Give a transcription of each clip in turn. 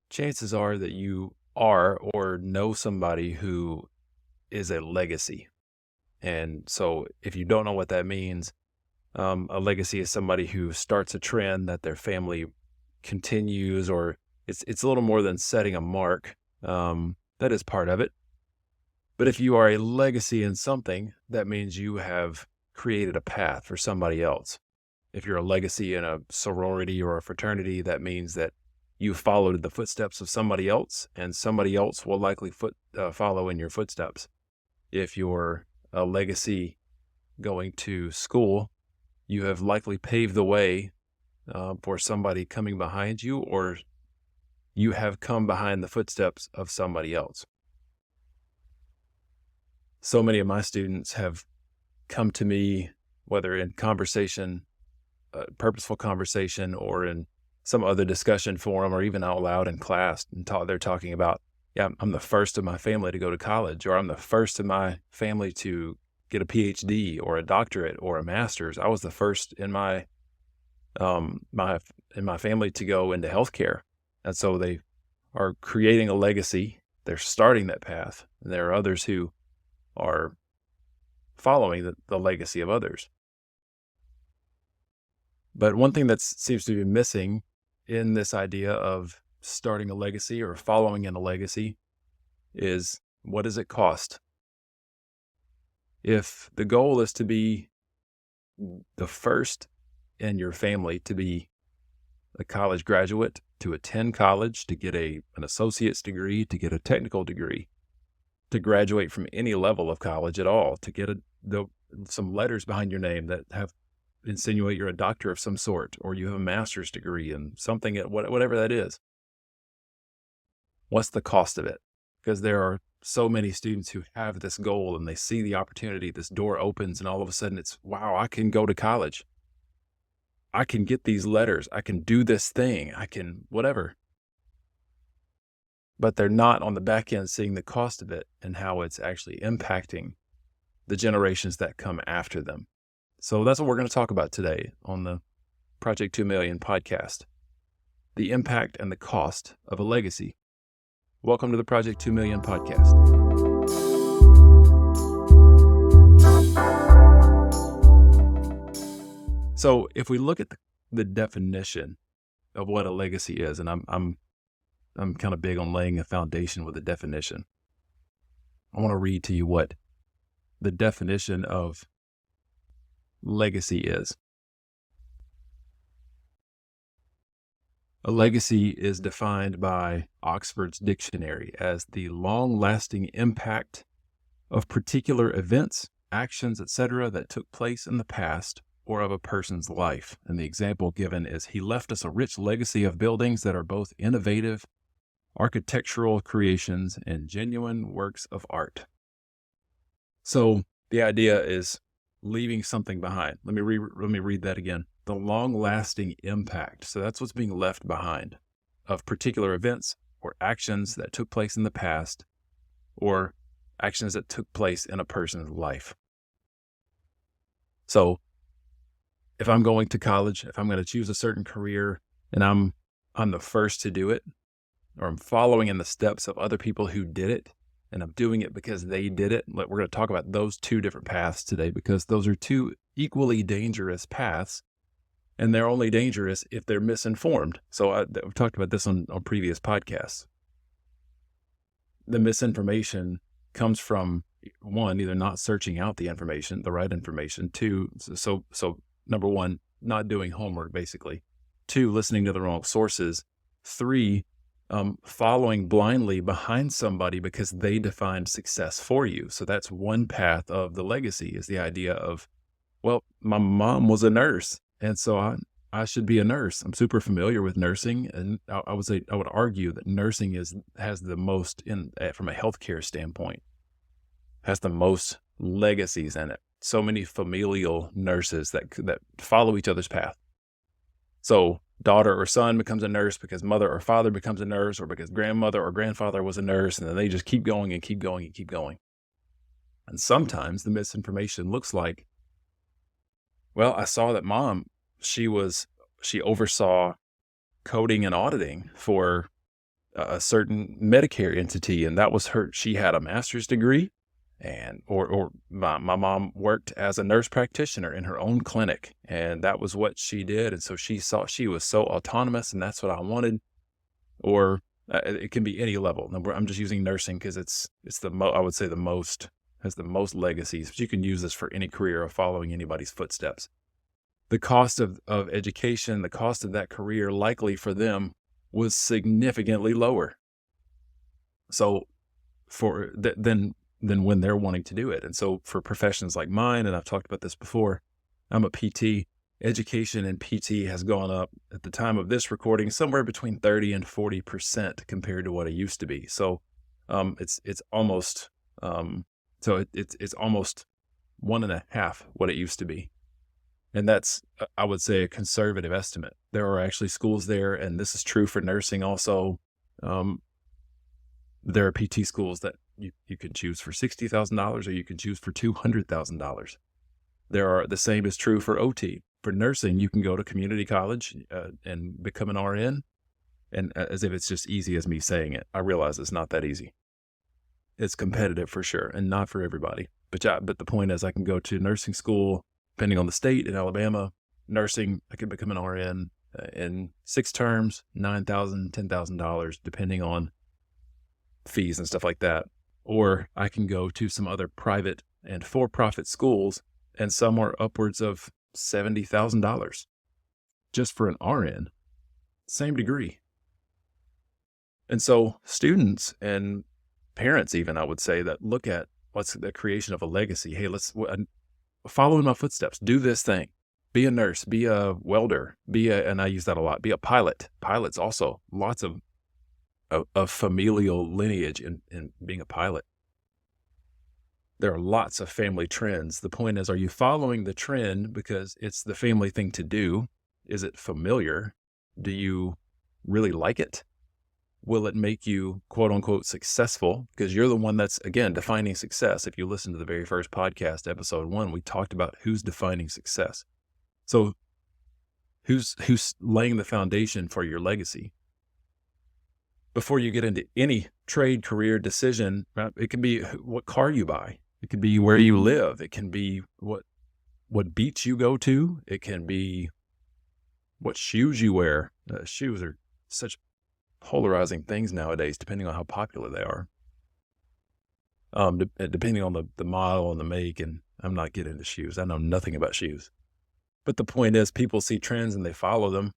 chances are that you are or know somebody who is a legacy. And so if you don't know what that means, a legacy is somebody who starts a trend that their family continues, or it's a little more than setting a mark. That is part of it. But if you are a legacy in something, that means you have created a path for somebody else. If you're a legacy in a sorority or a fraternity, that means that you followed the footsteps of somebody else, and somebody else will likely follow in your footsteps. If you're a legacy going to school, you have likely paved the way for somebody coming behind you, or you have come behind the footsteps of somebody else. So many of my students have come to me, whether in conversation, purposeful conversation, or in some other discussion forum, or even out loud in class, and they're talking about, yeah, I'm the first of my family to go to college, or I'm the first of my family to get a PhD or a doctorate or a master's. I was the first in my family to go into healthcare. And so they are creating a legacy. They're starting that path. And there are others who are following the legacy of others. But one thing that seems to be missing in this idea of starting a legacy or following in a legacy is, what does it cost? If the goal is to be the first in your family to be a college graduate, to attend college, to get an associate's degree, to get a technical degree, to graduate from any level of college at all, to get some letters behind your name that insinuate you're a doctor of some sort, or you have a master's degree in something, whatever that is. What's the cost of it? Because there are so many students who have this goal and they see the opportunity, this door opens, and all of a sudden it's, wow, I can go to college. I can get these letters. I can do this thing. I can whatever. But they're not on the back end seeing the cost of it and how it's actually impacting the generations that come after them. So that's what we're going to talk about today on the Project 2 Million podcast, the impact and the cost of a legacy. Welcome to the Project 2 Million podcast. So if we look at the definition of what a legacy is, and I'm kind of big on laying a foundation with a definition. I want to read to you what the definition of legacy is. A legacy is defined by Oxford's dictionary as the long-lasting impact of particular events, actions, etc. that took place in the past or of a person's life. And the example given is, he left us a rich legacy of buildings that are both innovative architectural creations and genuine works of art. So the idea is leaving something behind. Let me read that again. The long-lasting impact. So that's what's being left behind of particular events or actions that took place in the past or actions that took place in a person's life. So if I'm going to college, if I'm going to choose a certain career and I'm the first to do it, or I'm following in the steps of other people who did it, and I'm doing it because they did it. We're going to talk about those two different paths today, because those are two equally dangerous paths, and they're only dangerous if they're misinformed. So I've talked about this on previous podcasts. The misinformation comes from, one, either not searching out the information, the right information. Two, so number one, not doing homework, basically. Two, listening to the wrong sources. Three, following blindly behind somebody because they defined success for you. So that's one path of the legacy, is the idea of, well, my mom was a nurse, and so I should be a nurse. I'm super familiar with nursing, and I would argue that nursing has the most, from a healthcare standpoint, has the most legacies in it. So many familial nurses that follow each other's path. So daughter or son becomes a nurse because mother or father becomes a nurse, or because grandmother or grandfather was a nurse, and then they just keep going and keep going and keep going. And sometimes the misinformation looks like, well, I saw that mom, she oversaw coding and auditing for a certain Medicare entity, and that was her. She had a master's degree, and or my mom worked as a nurse practitioner in her own clinic, and that was what she did. And so she saw she was so autonomous, and that's what I wanted. Or it can be any level. I'm just using nursing because it's I would say the most has the most legacies. But you can use this for any career of following anybody's footsteps. The cost of education, the cost of that career, likely for them was significantly lower. So for than when they're wanting to do it. And so for professions like mine, and I've talked about this before, I'm a PT. Education in PT has gone up at the time of this recording somewhere between 30 and 40% compared to what it used to be. So it's almost it's almost 1.5 what it used to be. And that's, I would say, a conservative estimate. There are actually schools there, and this is true for nursing also. There are PT schools that you can choose for $60,000 or you can choose for $200,000. The same is true for OT. For nursing, you can go to community college and become an RN. And as if it's just easy as me saying it, I realize it's not that easy. It's competitive for sure, and not for everybody. But the point is, I can go to nursing school, depending on the state. In Alabama, nursing, I can become an RN in 6 terms, $9,000, $10,000, depending on fees and stuff like that. Or I can go to some other private and for-profit schools, and some are upwards of $70,000 just for an RN, same degree. And so students and parents, even, I would say, that look at what's the creation of a legacy. Hey, let's follow in my footsteps, do this thing, be a nurse, be a welder, and I use that a lot, be a pilot. Pilots also, lots of familial lineage in being a pilot. There are lots of family trends. The point is, are you following the trend because it's the family thing to do? Is it familiar? Do you really like it? Will it make you, quote unquote, successful? Because you're the one that's, again, defining success. If you listen to the very first podcast, episode 1, we talked about who's defining success. So who's laying the foundation for your legacy? Before you get into any trade, career, decision, it can be what car you buy. It can be where you live. It can be what beach you go to. It can be what shoes you wear. Shoes are such polarizing things nowadays, depending on how popular they are. Depending on the model and the make, and I'm not getting into shoes. I know nothing about shoes. But the point is, people see trends and they follow them.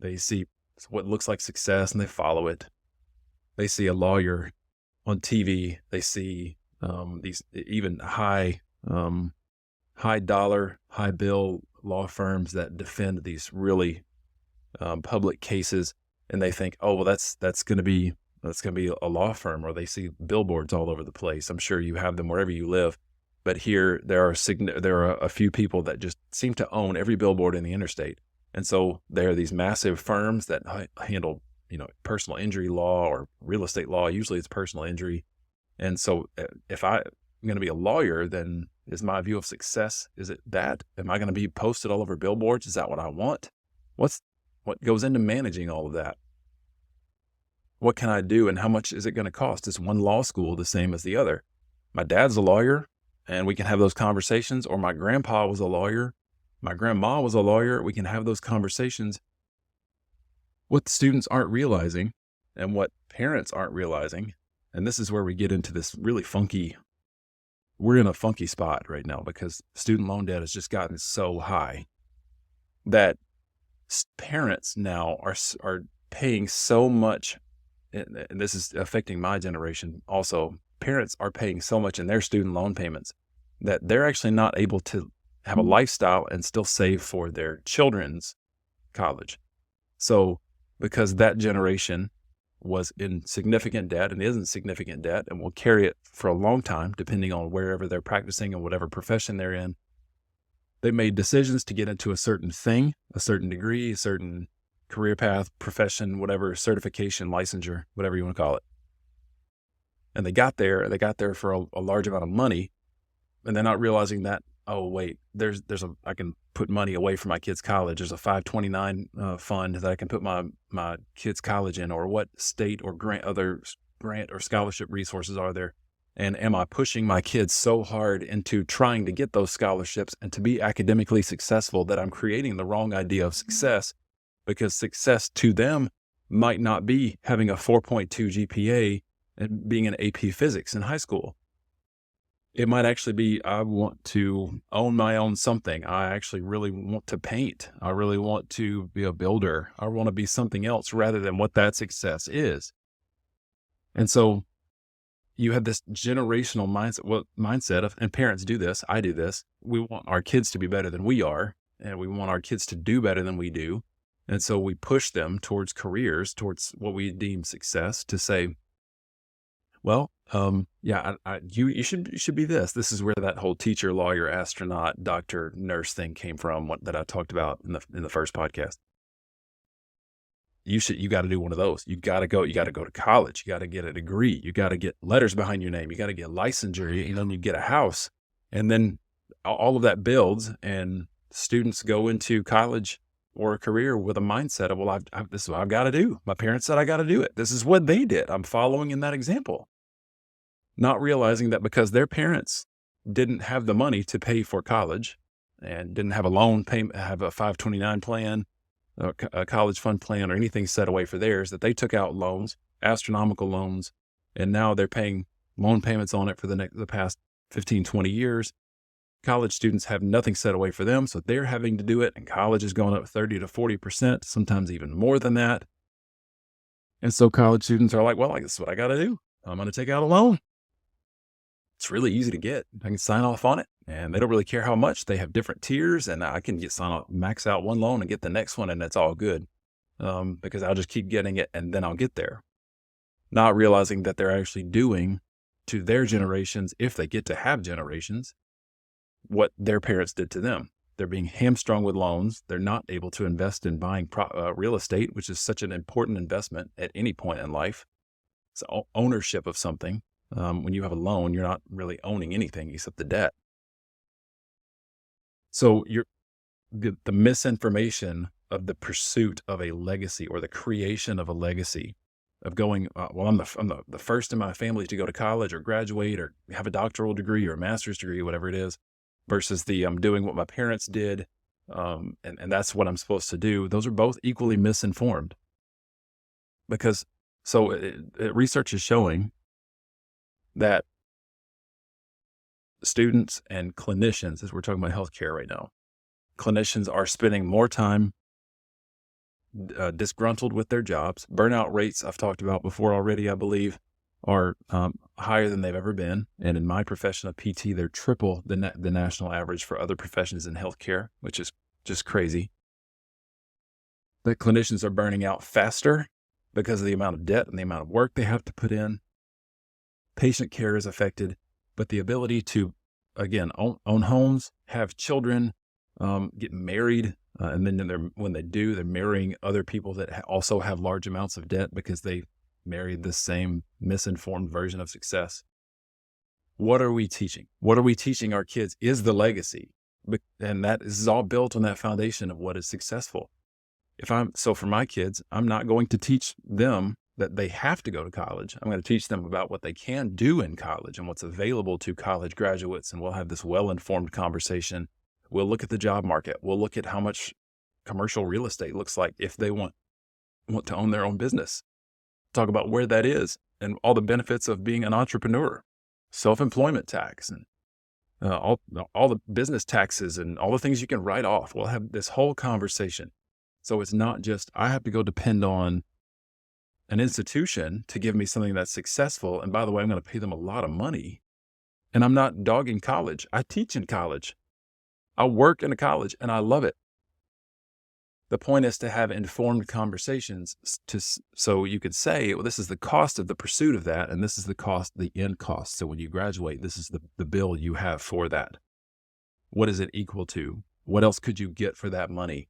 They see what looks like success and they follow it. They see a lawyer on TV. They see these even high dollar, high bill law firms that defend these really public cases, and they think, oh, well, that's going to be a law firm. Or they see billboards all over the place. I'm sure you have them wherever you live, but here there are a few people that just seem to own every billboard in the interstate. And so there are these massive firms that handle, personal injury law or real estate law. Usually it's personal injury. And so if I'm going to be a lawyer, then is my view of success, is it that? Am I going to be posted all over billboards? Is that what I want? What goes into managing all of that? What can I do, and how much is it going to cost? Is one law school the same as the other? My dad's a lawyer, and we can have those conversations. Or my grandpa was a lawyer. My grandma was a lawyer. We can have those conversations. What the students aren't realizing, and what parents aren't realizing, and this is where we get into this really we're in a funky spot right now, because student loan debt has just gotten so high that parents now are paying so much, and this is affecting my generation also. Parents are paying so much in their student loan payments that they're actually not able to have a lifestyle and still save for their children's college. So because that generation was in significant debt and is in significant debt and will carry it for a long time, depending on wherever they're practicing and whatever profession they're in, they made decisions to get into a certain thing, a certain degree, a certain career path, profession, whatever, certification, licensure, whatever you want to call it. And they got there for a large amount of money, and they're not realizing that oh wait, I can put money away for my kids' college. There's a 529 fund that I can put my kids' college in, or what state or grant or scholarship resources are there? And am I pushing my kids so hard into trying to get those scholarships and to be academically successful that I'm creating the wrong idea of success? Because success to them might not be having a 4.2 GPA and being an AP physics in high school. It might actually be, I want to own my own something. I actually really want to paint. I really want to be a builder. I want to be something else rather than what that success is. And so you have this generational mindset of, and parents do this, I do this. We want our kids to be better than we are, and we want our kids to do better than we do. And so we push them towards careers, towards what we deem success, to say, well, yeah, you should be this. This is where that whole teacher, lawyer, astronaut, doctor, nurse thing came from, that I talked about in the first podcast. You got to do one of those. You got to go to college. You got to get a degree. You got to get letters behind your name. You got to get licensure. You get a house, and then all of that builds, and students go into college or a career with a mindset of, well, this is what I've got to do. My parents said I got to do it. This is what they did. I'm following in that example. Not realizing that because their parents didn't have the money to pay for college and didn't have a loan payment, have a 529 plan, a college fund plan, or anything set away for theirs, that they took out loans, astronomical loans, and now they're paying loan payments on it for the past 15, 20 years. College students have nothing set away for them, so they're having to do it, and college is going up 30 to 40%, sometimes even more than that. And so college students are like, well, this is what I got to do. I'm going to take out a loan. It's really easy to get. I can sign off on it, and they don't really care how much. They have different tiers, and I can max out one loan and get the next one, and that's all good, because I'll just keep getting it, and then I'll get there. Not realizing that they're actually doing to their generations, if they get to have generations, what their parents did to them. They're being hamstrung with loans. They're not able to invest in buying real estate, which is such an important investment at any point in life. It's ownership of something. When you have a loan, you're not really owning anything except the debt. So the misinformation of the pursuit of a legacy, or the creation of a legacy, of going, well, I'm the first in my family to go to college or graduate or have a doctoral degree or a master's degree, whatever it is, versus I'm doing what my parents did, and that's what I'm supposed to do. Those are both equally misinformed, because research is showing that students and clinicians, as we're talking about healthcare right now, clinicians are spending more time disgruntled with their jobs. Burnout rates, I've talked about before already, I believe, are higher than they've ever been. And in my profession of PT, they're triple the national average for other professions in healthcare, which is just crazy. The clinicians are burning out faster because of the amount of debt and the amount of work they have to put in. Patient care is affected, but the ability to, again, own homes, have children, get married, and then when they do, they're marrying other people that also have large amounts of debt because they married the same misinformed version of success. What are we teaching? What are we teaching our kids is the legacy. And this is all built on that foundation of what is successful. So for my kids, I'm not going to teach them that they have to go to college. I'm going to teach them about what they can do in college and what's available to college graduates. And we'll have this well-informed conversation. We'll look at the job market. We'll look at how much commercial real estate looks like if they want to own their own business. Talk about where that is and all the benefits of being an entrepreneur, self-employment tax, and all the business taxes and all the things you can write off. We'll have this whole conversation. So it's not just, I have to go depend on an institution to give me something that's successful. And by the way, I'm going to pay them a lot of money. And I'm not dogging college. I teach in college. I work in a college and I love it. The point is to have informed conversations so you could say, well, this is the cost of the pursuit of that. And this is the end cost. So when you graduate, this is the bill you have for that. What is it equal to? What else could you get for that money?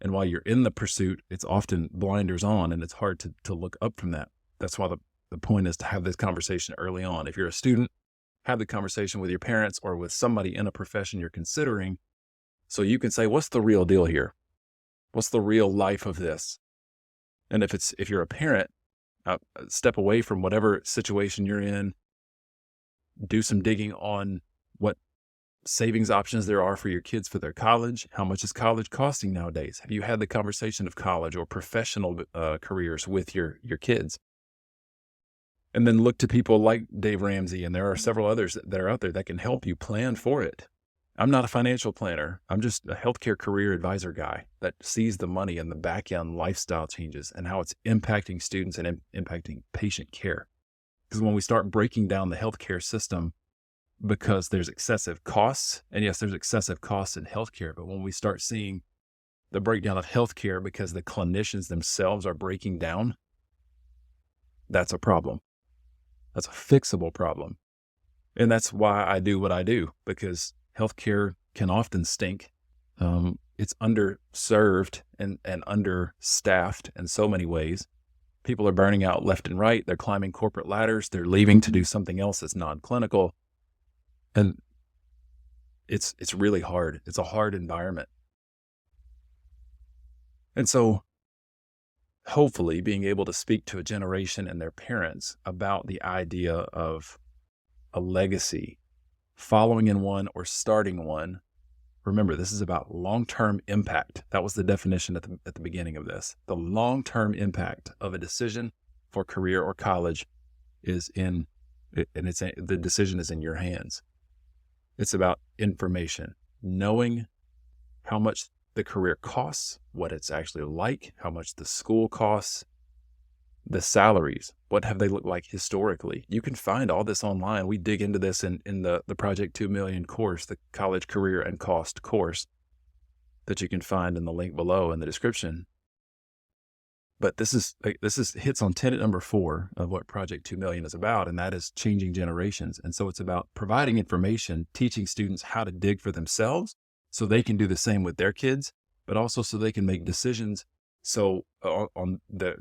And while you're in the pursuit, it's often blinders on and it's hard to look up from that. That's why the point is to have this conversation early on. If you're a student, have the conversation with your parents or with somebody in a profession you're considering, so you can say, what's the real deal here? What's the real life of this? And if you're a parent, step away from whatever situation you're in, do some digging on what savings options there are for your kids for their college. How much is college costing nowadays? Have you had the conversation of college or professional careers with your kids? And then look to people like Dave Ramsey, and there are several others that are out there that can help you plan for it. I'm not a financial planner. I'm just a healthcare career advisor guy that sees the money and the back end lifestyle changes and how it's impacting students and impacting patient care. Because when we start breaking down the healthcare system, because there's excessive costs, and yes, there's excessive costs in healthcare, but when we start seeing the breakdown of healthcare because the clinicians themselves are breaking down, that's a problem. That's a fixable problem. And that's why I do what I do, because healthcare can often stink. It's underserved and understaffed in so many ways. People are burning out left and right. They're climbing corporate ladders. They're leaving to do something else that's non-clinical. And it's really hard. It's a hard environment. And so hopefully being able to speak to a generation and their parents about the idea of a legacy, following in one or starting one. Remember, this is about long-term impact. That was the definition at the beginning of this. The long-term impact of a decision for career or college is the decision is in your hands. It's about information, knowing how much the career costs, what it's actually like, how much the school costs, the salaries, what have they looked like historically. You can find all this online. We dig into this in the Project 2 Million course, the college career and cost course that you can find in the link below in the description. But this hits on tenet number 4 of what Project 2 Million is about, and that is changing generations. And so it's about providing information, teaching students how to dig for themselves so they can do the same with their kids, but also so they can make decisions. So on the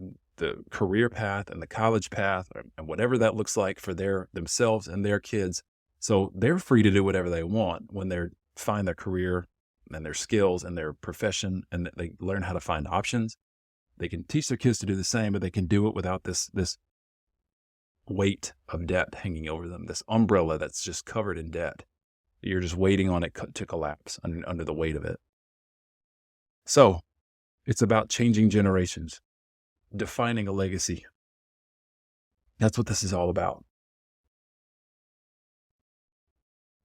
career path and the college path and whatever that looks like for themselves and their kids. So they're free to do whatever they want when they find their career and their skills and their profession, and they learn how to find options. They can teach their kids to do the same, but they can do it without this weight of debt hanging over them, this umbrella that's just covered in debt. You're just waiting on it to collapse under the weight of it. So it's about changing generations, defining a legacy. That's what this is all about.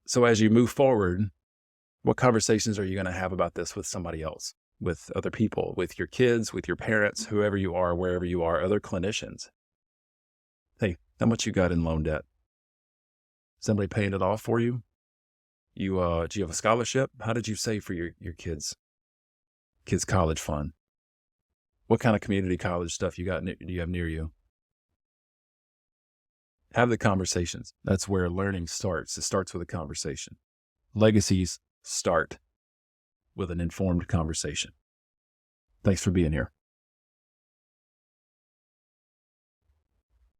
So as you move forward, what conversations are you going to have about this with somebody else, with other people, with your kids, with your parents, whoever you are, wherever you are, other clinicians? Hey, how much you got in loan debt? Somebody paying it off for you? Do you have a scholarship? How did you save for your kids' college fund? What kind of community college stuff do you have near you? Have the conversations. That's where learning starts. It starts with a conversation. Legacies start with an informed conversation. Thanks for being here.